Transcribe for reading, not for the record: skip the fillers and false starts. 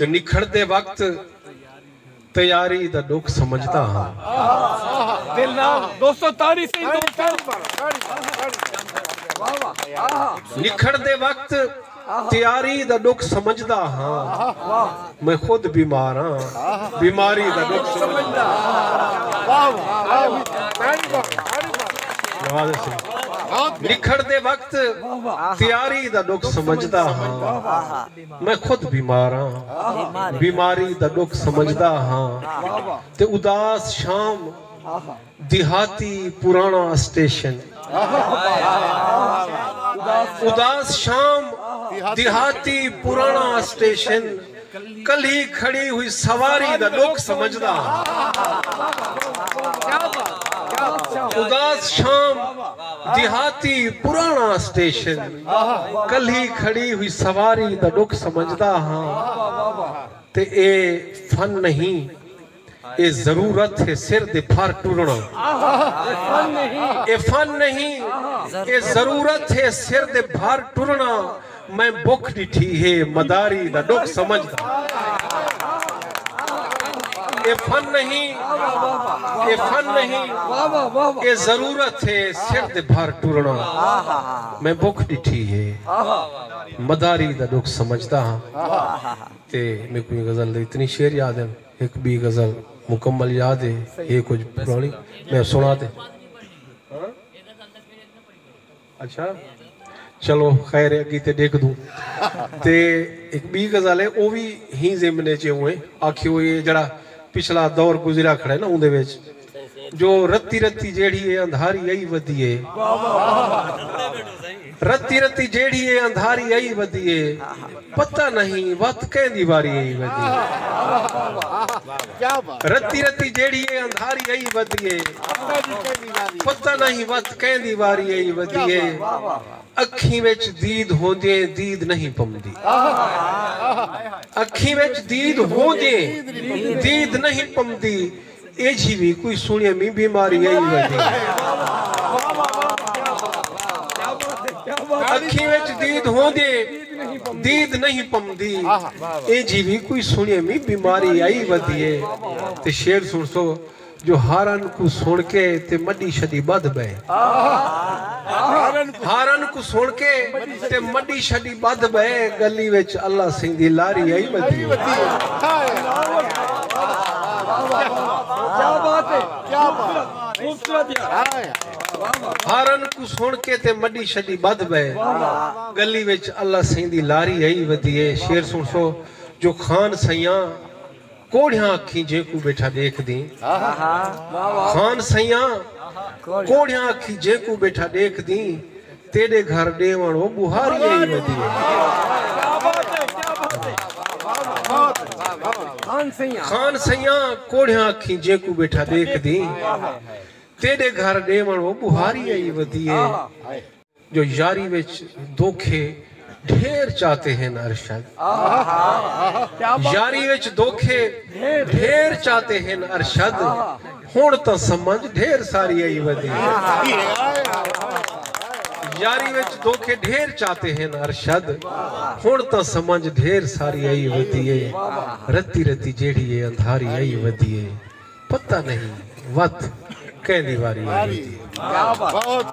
ते निखड़दे वक्त तैयारी दा दुख समझदा हां। दिल नाल दोस्तों तारी से निखड़दे वक्त तैयारी दा दुख समझदा हां। मैं खुद बीमार हां, बीमारी दा दुख समझदा। निखड़दे वक्त तैयारी दा दुख समझदा हां। मैं खुद बीमार हां, बीमारी दा दुख समझदा हां। ते उदास शाम देहाती पुराना स्टेशन। उदास शाम देहाती पुराना स्टेशन। कल ही खड़ी हुई सवारी दा दुख समझदा। उदास शाम देहाती पुराना स्टेशन। कल ही खड़ी हुई सवारी दा दुख समझदा हां। ते ए फन नहीं, ए जरूरत है सिर दे फार टुरना। ए फन नहीं, ए जरूरत है सिर दे फार टुरना। मैं भुख डिठी है मदारी दा दुख समझदा। ए फन नहीं, ए फन नहीं, ए जरूरत है सिर दे फार टुरना। मैं भुख डिठी है मदारी दा दुख समझदा हां। ते मेरे को गजल इतनी शेर याद है, एक भी गजल मुकम्मल याद है, ये कुछ पुरानी मैं सुना दे। अच्छा चलो खैर अगी ते देख दूं। ते एक भी गजल है वो भी ही जिमने च हुए आखियो ये जड़ा पिछला दौर गुजरा खड़ा है ना उनदे विच जो रत्ती रत्ती जेड़ी है अंधारी आई वधी है। रत्ती रत्ती जेड़ी है अंधारी आई वधी है। पता नहीं वत कहंदी वारी आई वधी है। रत्ती रत्ती जेड़ी है अंधारी आई वधी है। पता नहीं वत कहंदी वारी आई वधी है। अखी विच दीद होंदे दीद नहीं पमदी। अखी विच दीद होंदे दीद नहीं पमदी। ए जी भी कोई सुनिए मी बीमारी आई वधी। अखी विच दीद होंदे दीद नहीं पमदी। ए जी भी कोई सुनिए मी बीमारी आई वधी है। ते शेर सुन सो जो हारन को सुन के ते मड्डी शदी बद बे। हारन को सुन के ते मड्डी शदी बद बे। गली विच अल्लाह सिंह दी लारी आई वधी। क्या बात है, क्या बात खूबसूरत। हारन को सुन के ते मड्डी शदी बद बे। गली विच अल्लाह सिंह दी लारी आई वधी है। शेर सुन सो जो खान सैया कोढ़िया अखी जेकू बैठा देख दी। खान सैया कोढ़िया अखी जेकू बैठा देख दी। तेरे घर देवण वो बुहारी आई वधी है। खान सैया कोढ़िया अखी जेकू बैठा देख दी। तेरे घर देवण वो बुहारी आई वधी है। जो यारी विच धोखे ढेर चाहते हैं अरशद। यारी विच धोखे ढेर चाहते हैं अरशद। हुण तो समझ ढेर सारी आई वधी। यारी विच धोखे ढेर चाहते हैं अरशद। हुण तो समझ ढेर सारी आई वधी है। रत्ती रत्ती जेड़ी है अंधारी आई वधी है। पता नहीं वत कहंदी वारी आई वधी है। बहुत